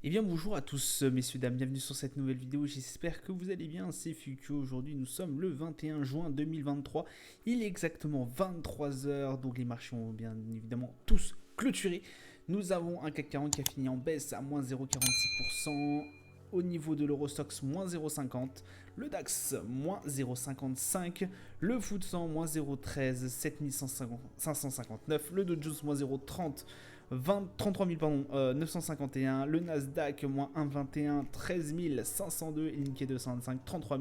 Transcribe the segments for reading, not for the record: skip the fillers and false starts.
Et bien bonjour à tous messieurs dames, bienvenue sur cette nouvelle vidéo, j'espère que vous allez bien, c'est Fukio, aujourd'hui nous sommes le 21 juin 2023, il est exactement 23 heures, donc les marchés ont bien évidemment tous clôturé. Nous avons un CAC 40 qui a fini en baisse à moins 0,46%, au niveau de l'Eurostoxx moins 0,50, le DAX moins 0,55, le FTSE 100 moins 0,13, 7559, le Dow Jones moins 0,30, 33 000, 951, le Nasdaq moins 1,21, 13 502 et le Nikkei 225, 33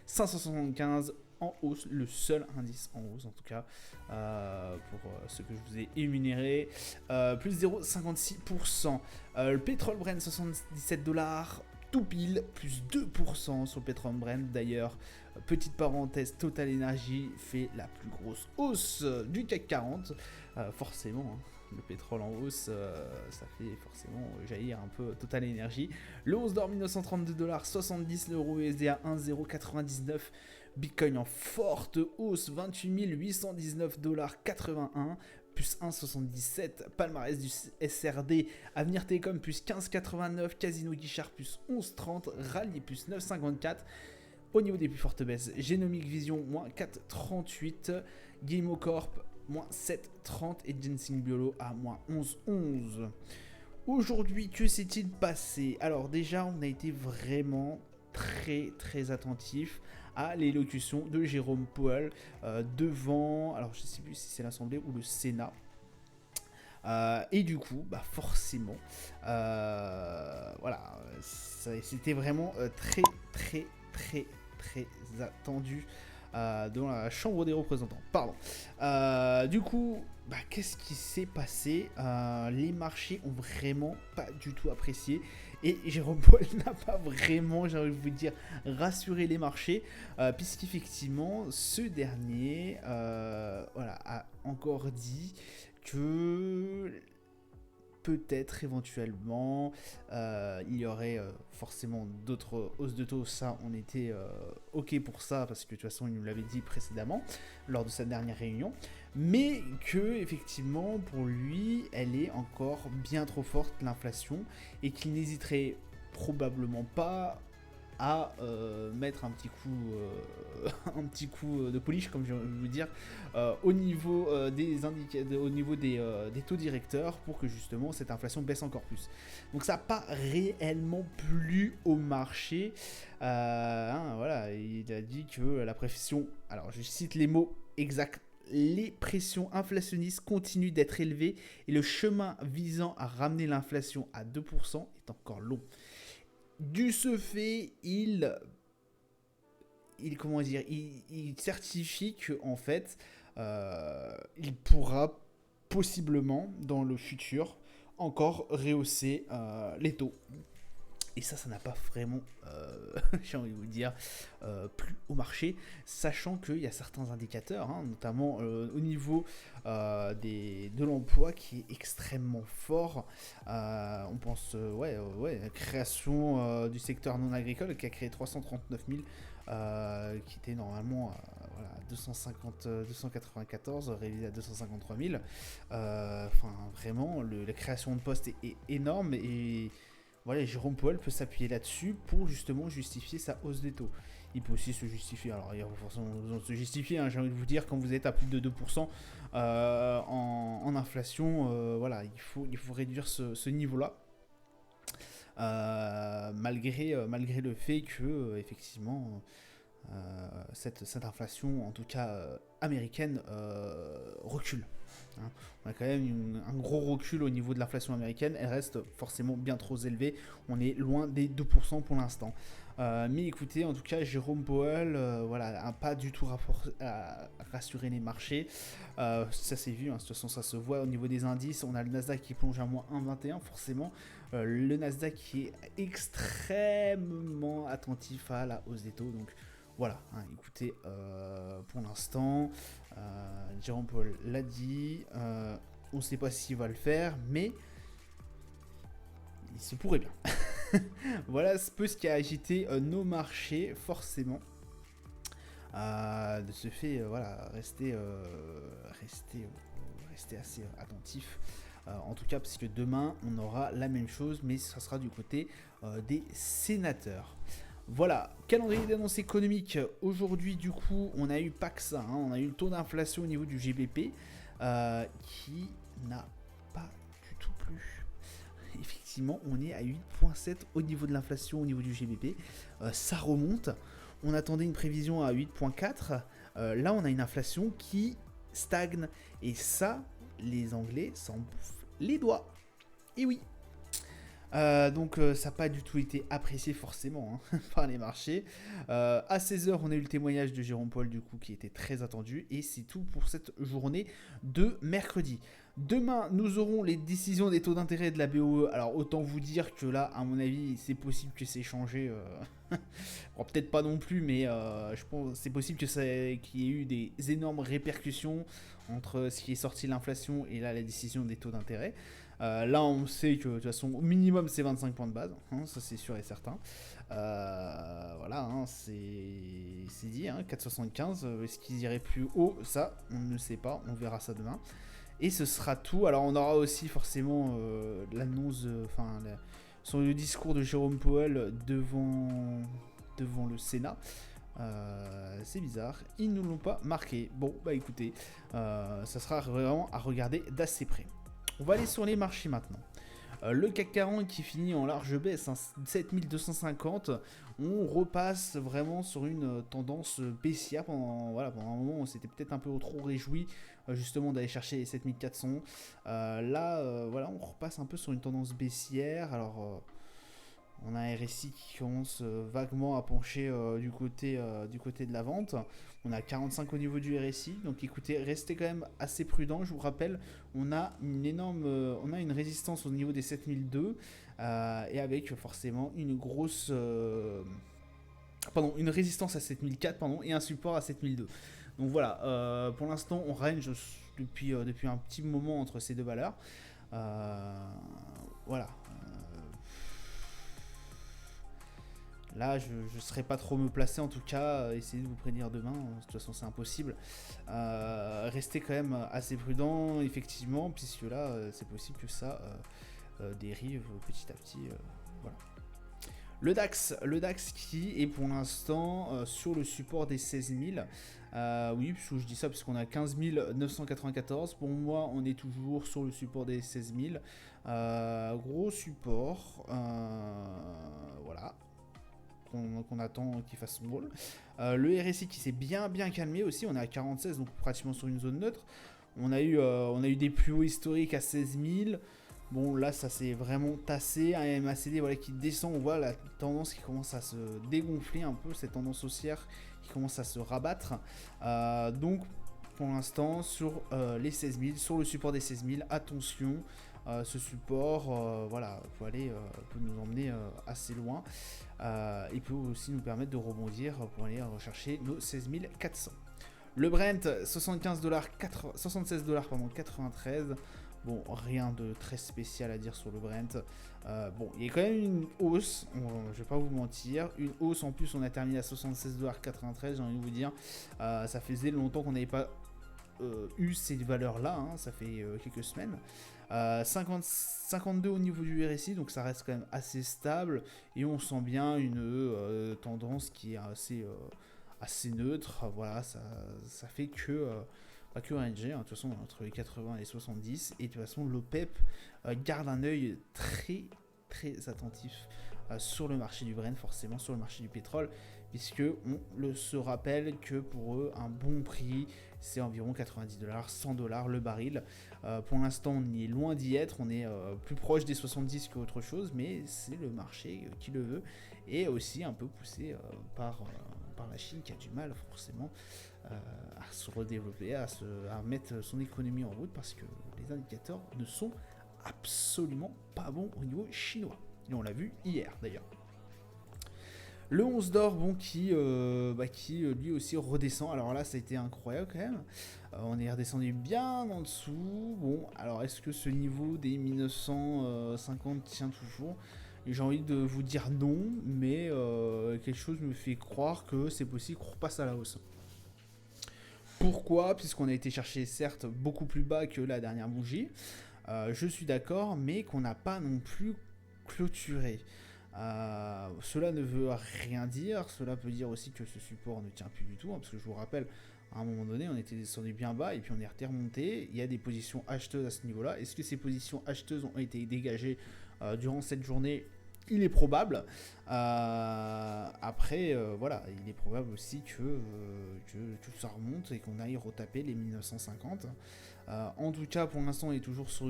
575 en hausse, le seul indice en hausse en tout cas pour ce que je vous ai énuméré, plus 0,56%. Le pétrole Brent 77 dollars, tout pile, plus 2% sur le pétrole Brent. D'ailleurs, petite parenthèse, Total Energy fait la plus grosse hausse du CAC 40, forcément. Hein. Le pétrole en hausse, ça fait forcément jaillir un peu Total Energy. Le 11 d'or 1932 dollars 70, l'euro USD à 1,099. Bitcoin en forte hausse 28 819 dollars 81, plus 1,77. Palmarès du SRD, Avenir Télécom plus 15,89. Casino Guichard plus 11,30. Rallye plus 9,54. Au niveau des plus fortes baisses, Genomic Vision moins 4,38. Gameocorp moins 7,30 et Ginseng Biolo à moins 11,11. Aujourd'hui, que s'est-il passé? Alors déjà, on a été vraiment très attentif à l'élocution de Jérôme Powell devant, alors je ne sais plus si c'est l'Assemblée ou le Sénat. Et du coup, bah forcément, voilà, c'était vraiment très attendu dans la Chambre des représentants. Pardon. Du coup, bah, qu'est-ce qui s'est passé? Les marchés ont vraiment pas du tout apprécié. Et Jérôme Powell n'a pas vraiment, j'ai envie de vous dire, rassuré les marchés, puisqu'effectivement, ce dernier voilà, a encore dit que peut-être éventuellement il y aurait forcément d'autres hausses de taux. Ça, on était ok pour ça parce que de toute façon il nous l'avait dit précédemment lors de sa dernière réunion, mais que effectivement pour lui elle est encore bien trop forte l'inflation et qu'il n'hésiterait probablement pas à mettre un petit coup de polish, comme je veux dire, au niveau au niveau des taux directeurs pour que justement cette inflation baisse encore plus. Donc ça n'a pas réellement plu au marché. Voilà, il a dit que la pression, alors je cite les mots exacts, les pressions inflationnistes continuent d'être élevées et le chemin visant à ramener l'inflation à 2% est encore long. Du ce fait, il certifie que en fait, il pourra possiblement dans le futur encore rehausser les taux. Et ça n'a pas vraiment, j'ai envie de vous dire, plu au marché, sachant qu'il y a certains indicateurs, hein, notamment au niveau de l'emploi qui est extrêmement fort. On pense, la création du secteur non agricole qui a créé 339 000, qui était normalement voilà, 294, révisé à 253 000. Enfin, vraiment, la création de postes est énorme et voilà, Jérôme Powell peut s'appuyer là-dessus pour justement justifier sa hausse des taux. Il peut aussi se justifier, alors il y a forcément besoin de se justifier, hein, j'ai envie de vous dire, quand vous êtes à plus de 2% en inflation, voilà, il faut réduire ce niveau-là. Malgré le fait que, effectivement, cette inflation, en tout cas américaine, recule. Hein. On a quand même un gros recul au niveau de l'inflation américaine. Elle reste forcément bien trop élevée. On est loin des 2% pour l'instant. Mais écoutez, en tout cas, Jérôme Powell n'a pas du tout rassuré les marchés. Ça s'est vu, hein, de toute façon ça se voit au niveau des indices. On a le Nasdaq qui plonge à moins 1,21 forcément. Le Nasdaq qui est extrêmement attentif à la hausse des taux. Donc voilà, hein, écoutez, pour l'instant, Jérôme Powell l'a dit, on ne sait pas s'il va le faire, mais il se pourrait bien. Voilà ce qui a agité nos marchés, forcément. De ce fait, voilà, restez assez attentifs En tout cas, parce que demain, on aura la même chose, mais ça sera du côté des sénateurs. Voilà, calendrier d'annonce économique. Aujourd'hui, du coup, on a eu pas que ça, hein, on a eu le taux d'inflation au niveau du GBP qui n'a pas du tout plu. Effectivement, on est à 8,7 au niveau de l'inflation, au niveau du GBP. Ça remonte. On attendait une prévision à 8,4. Là, on a une inflation qui stagne. Et ça, les Anglais s'en bouffent les doigts. Et oui. Donc ça n'a pas du tout été apprécié forcément hein, par les marchés. À 16h, on a eu le témoignage de Jérôme Powell du coup qui était très attendu. Et c'est tout pour cette journée de mercredi. Demain, nous aurons les décisions des taux d'intérêt de la BOE. Alors autant vous dire que là, à mon avis, c'est possible que c'est changé. Bon, peut-être pas non plus, mais je pense que c'est possible qu'il y ait eu des énormes répercussions entre ce qui est sorti de l'inflation et là la décision des taux d'intérêt. Là, on sait que de toute façon, au minimum, c'est 25 points de base, hein, ça c'est sûr et certain. Voilà, hein, c'est dit, hein, 4,75. Est-ce qu'ils iraient plus haut? Ça, on ne sait pas, on verra ça demain. Et ce sera tout. Alors, on aura aussi forcément l'annonce, sur le discours de Jérôme Powell devant le Sénat. C'est bizarre, ils ne l'ont pas marqué. Bon, bah écoutez, ça sera vraiment à regarder d'assez près. On va aller sur les marchés maintenant. Le CAC 40 qui finit en large baisse, hein, 7250. On repasse vraiment sur une tendance baissière pendant un moment. On s'était peut-être un peu trop réjoui justement d'aller chercher les 7400. Voilà, on repasse un peu sur une tendance baissière. Alors, on a un RSI qui commence vaguement à pencher du côté de la vente. On a 45 au niveau du RSI. Donc écoutez, restez quand même assez prudent. Je vous rappelle, on a une résistance au niveau des 7002 et avec forcément une résistance à 7004 et un support à 7002. Donc voilà, pour l'instant on range depuis un petit moment entre ces deux valeurs. Voilà. Là, je ne serais pas trop me placer, en tout cas, essayez de vous prévenir demain, de toute façon c'est impossible. Restez quand même assez prudent, effectivement, puisque là, c'est possible que ça dérive petit à petit. Voilà. Le DAX qui est pour l'instant sur le support des 16 000. Oui, je dis ça parce qu'on a 15 994. Pour moi, on est toujours sur le support des 16 000. Gros support. Voilà. Qu'on attend qu'il fasse son rôle. Le RSI qui s'est bien calmé aussi, on est à 46, donc pratiquement sur une zone neutre. On a eu des plus hauts historiques à 16 000. Bon, là, ça s'est vraiment tassé. Un MACD voilà, qui descend, on voit la tendance qui commence à se dégonfler un peu, cette tendance haussière qui commence à se rabattre. Donc, pour l'instant, sur les 16 000, sur le support des 16 000, attention. Ce support, voilà, peut nous emmener assez loin. Il peut aussi nous permettre de rebondir pour aller rechercher nos 16 400. Le Brent, 76 $, 93. Bon, rien de très spécial à dire sur le Brent. Bon, il y a quand même une hausse, je vais pas vous mentir. Une hausse en plus, on a terminé à 76 $, 93, j'ai envie de vous dire. Ça faisait longtemps qu'on n'avait pas eu ces valeurs-là, hein, ça fait quelques semaines. 52 au niveau du RSI, donc ça reste quand même assez stable et on sent bien une tendance qui est assez neutre. Voilà, ça fait que ranger, hein, de toute façon entre les 80 et les 70, et de toute façon l'OPEP garde un œil très attentif sur le marché du Brent, forcément sur le marché du pétrole, puisque on se rappelle que pour eux un bon prix c'est environ 90 $, 100 $ le baril. Pour l'instant on est loin d'y être, on est plus proche des 70 qu'autre chose, mais c'est le marché qui le veut, et aussi un peu poussé par la Chine qui a du mal forcément à se redévelopper, à mettre son économie en route, parce que les indicateurs ne sont absolument pas bons au niveau chinois. Et on l'a vu hier d'ailleurs. Le 11 d'or, bon, qui lui aussi redescend. Alors là, ça a été incroyable quand même. On est redescendu bien en dessous. Bon, alors est-ce que ce niveau des 1950 tient toujours? J'ai envie de vous dire non, mais quelque chose me fait croire que c'est possible qu'on repasse à la hausse. Pourquoi? Puisqu'on a été chercher certes beaucoup plus bas que la dernière bougie. Je suis d'accord, mais qu'on n'a pas non plus clôturé. Cela ne veut rien dire, cela peut dire aussi que ce support ne tient plus du tout, hein, parce que je vous rappelle, à un moment donné, on était descendu bien bas et puis on est remonté. Il y a des positions acheteuses à ce niveau-là. Est-ce que ces positions acheteuses ont été dégagées durant cette journée? Il est probable. Après, voilà, il est probable aussi que tout ça remonte et qu'on aille retaper les 1950. En tout cas, pour l'instant, on est toujours sur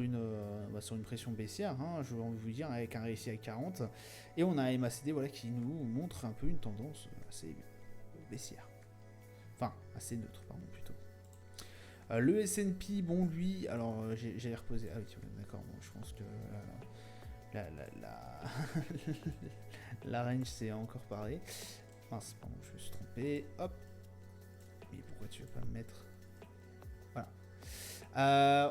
sur une pression baissière, hein, je vais vous dire, avec un RSI à 40. Et on a un MACD voilà, qui nous montre un peu une tendance assez baissière. Enfin, assez neutre, pardon, plutôt. Le S&P, bon, lui, alors j'allais reposer. Ah oui, d'accord, bon, je pense que la range, c'est encore pareil. Mince, pardon, je me suis trompé. Hop. Mais pourquoi tu veux pas me mettre. Voilà.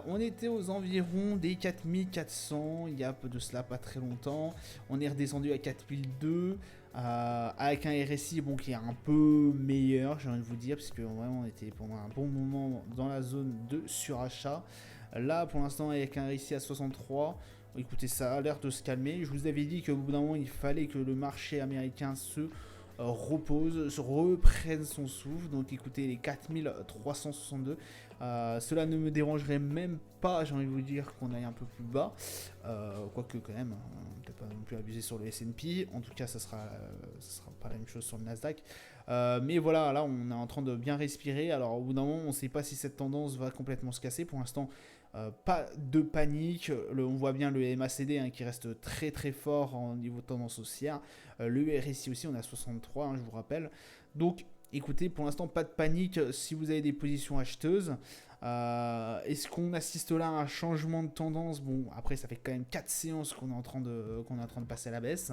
On était aux environs des 4400, il y a peu de cela, pas très longtemps. On est redescendu à 4002, avec un RSI bon, qui est un peu meilleur, j'ai envie de vous dire, parce que vraiment on était pendant un bon moment dans la zone de surachat. Là, pour l'instant, avec un RSI à 63, écoutez, ça a l'air de se calmer. Je vous avais dit qu'au bout d'un moment, il fallait que le marché américain se repose, se reprenne son souffle. Donc écoutez, les 4362, cela ne me dérangerait même pas, j'ai envie de vous dire, qu'on aille un peu plus bas. Quoique quand même, peut-être pas non plus abuser sur le S&P. En tout cas, ça sera pas la même chose sur le Nasdaq. Mais voilà, là on est en train de bien respirer. Alors au bout d'un moment, on ne sait pas si cette tendance va complètement se casser. Pour l'instant, pas de panique. On voit bien le MACD qui reste très très fort en niveau de tendance haussière. Le RSI aussi, on est à 63, je vous rappelle. Donc écoutez, pour l'instant, pas de panique si vous avez des positions acheteuses. Est-ce qu'on assiste là à un changement de tendance? Bon, après, ça fait quand même 4 séances qu'on est en train de passer à la baisse.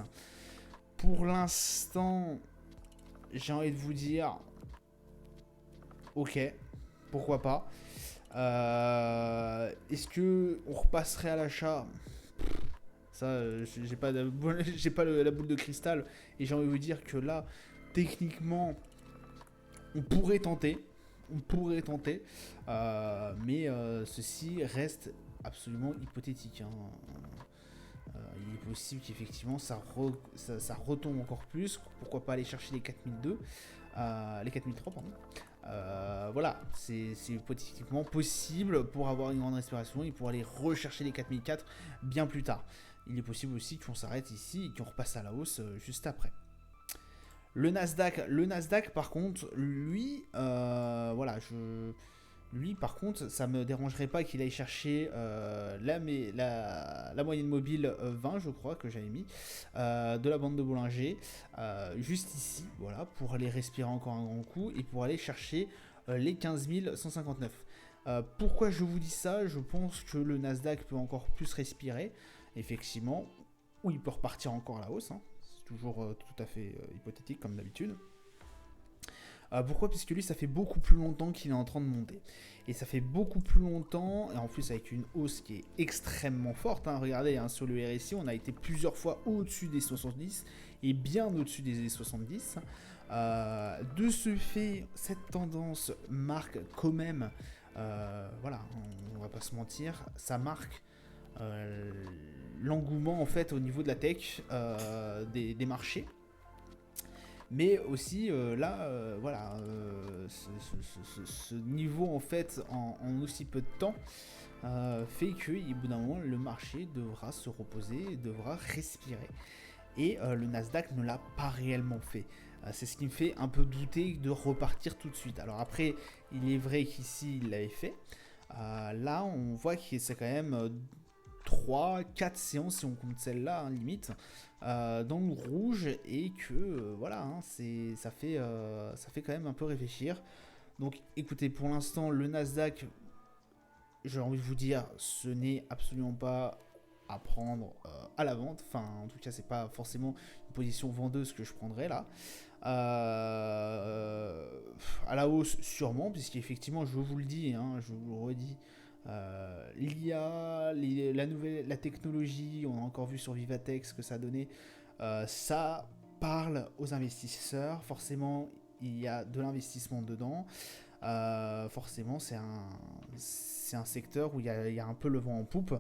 Pour l'instant, j'ai envie de vous dire, ok, pourquoi pas. Est-ce que on repasserait à l'achat? Ça, j'ai pas, la boule de cristal et j'ai envie de vous dire que là, techniquement, on pourrait tenter, mais ceci reste absolument hypothétique. Il est possible qu'effectivement ça retombe encore plus. Pourquoi pas aller chercher les 4002, les 4003 pardon. Voilà, c'est hypothétiquement possible pour avoir une grande respiration et pour aller rechercher les 4004 bien plus tard. Il est possible aussi qu'on s'arrête ici et qu'on repasse à la hausse juste après. Le Nasdaq par contre, lui, voilà, lui par contre, ça me dérangerait pas qu'il aille chercher la moyenne mobile 20, je crois que j'avais mis, de la bande de Bollinger, juste ici, voilà, pour aller respirer encore un grand coup et pour aller chercher les 15 159. Pourquoi je vous dis ça? Je pense que le Nasdaq peut encore plus respirer, effectivement, ou il peut repartir encore à la hausse, c'est toujours tout à fait hypothétique comme d'habitude. Pourquoi? Puisque lui, ça fait beaucoup plus longtemps qu'il est en train de monter. Et ça fait beaucoup plus longtemps, et en plus avec une hausse qui est extrêmement forte. Regardez, sur le RSI, on a été plusieurs fois au-dessus des 70 et bien au-dessus des 70. De ce fait, cette tendance marque quand même, voilà, on va pas se mentir, ça marque l'engouement en fait au niveau de la tech, des marchés. Mais aussi là, voilà, ce niveau en fait en aussi peu de temps fait que au bout d'un moment le marché devra se reposer, devra respirer. Et le Nasdaq ne l'a pas réellement fait. C'est ce qui me fait un peu douter de repartir tout de suite. Alors après, il est vrai qu'ici il l'avait fait. Là, on voit que c'est quand même 3-4 séances si on compte celle-là, limite, dans le rouge, et que voilà, ça fait quand même un peu réfléchir. Donc écoutez, pour l'instant, le Nasdaq, j'ai envie de vous dire, ce n'est absolument pas à prendre à la vente. Enfin, en tout cas, c'est pas forcément une position vendeuse que je prendrais là. À la hausse, sûrement, puisqu'effectivement, je vous le dis, je vous le redis, l'IA, la technologie, on a encore vu sur Vivatex ce que ça a donné, ça parle aux investisseurs, forcément il y a de l'investissement dedans. forcément c'est un secteur où il y a un peu le vent en poupe.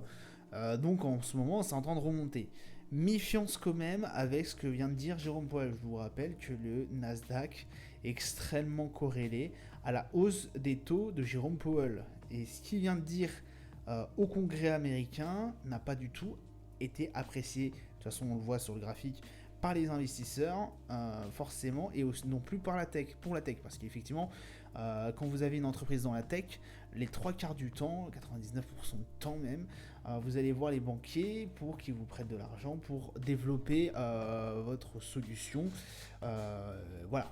Donc en ce moment, c'est en train de remonter. Méfiance quand même avec ce que vient de dire Jérôme Powell. Je vous rappelle que le Nasdaq est extrêmement corrélé à la hausse des taux de Jérôme Powell. Et ce qu'il vient de dire au Congrès américain n'a pas du tout été apprécié. De toute façon, on le voit sur le graphique par les investisseurs, forcément, et aussi, non plus par la tech, pour la tech. Parce qu'effectivement, quand vous avez une entreprise dans la tech, les 3 quarts du temps, 99% du temps même, vous allez voir les banquiers pour qu'ils vous prêtent de l'argent pour développer votre solution, voilà,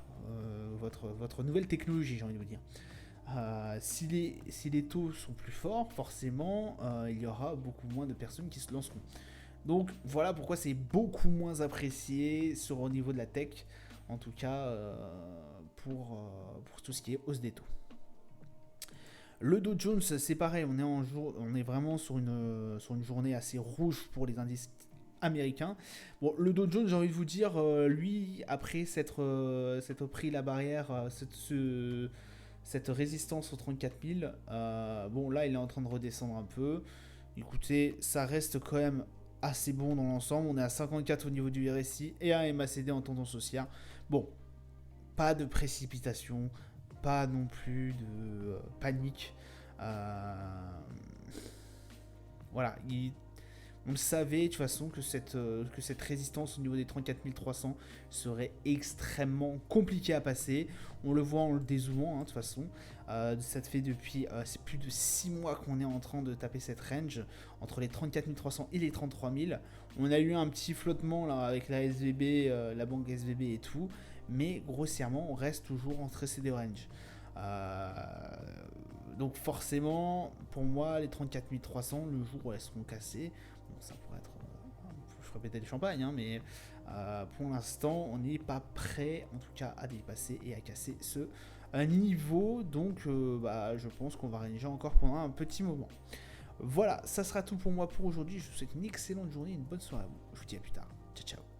votre nouvelle technologie, j'ai envie de vous dire. Si les taux sont plus forts, forcément, il y aura beaucoup moins de personnes qui se lanceront. Donc voilà pourquoi c'est beaucoup moins apprécié au niveau de la tech, en tout cas pour tout ce qui est hausse des taux. Le Dow Jones, c'est pareil, on est vraiment sur une journée assez rouge pour les indices américains. Bon, le Dow Jones, j'ai envie de vous dire, lui, après s'être pris la barrière, cette résistance aux 34 000, bon là, il est en train de redescendre un peu. Écoutez, ça reste quand même assez bon dans l'ensemble. On est à 54 au niveau du RSI et un MACD en tendance haussière. Bon, pas de précipitation, pas non plus de panique. Voilà, on le savait de toute façon que cette résistance au niveau des 34 300 serait extrêmement compliquée à passer. On le voit en le dézoomant, de toute façon. Ça fait depuis c'est plus de 6 mois qu'on est en train de taper cette range entre les 34 300 et les 33 000. On a eu un petit flottement là, avec la SVB, la banque SVB et tout. Mais grossièrement, on reste toujours entre ces deux ranges. Donc forcément, pour moi, les 34 300, le jour où elles seront cassées, bon, ça pourrait être... je ferai péter le champagne, hein, mais pour l'instant, on n'est pas prêt, en tout cas, à dépasser et à casser ce niveau. Donc, je pense qu'on va réagir encore pendant un petit moment. Voilà, ça sera tout pour moi pour aujourd'hui. Je vous souhaite une excellente journée, une bonne soirée à vous. Je vous dis à plus tard. Ciao, ciao.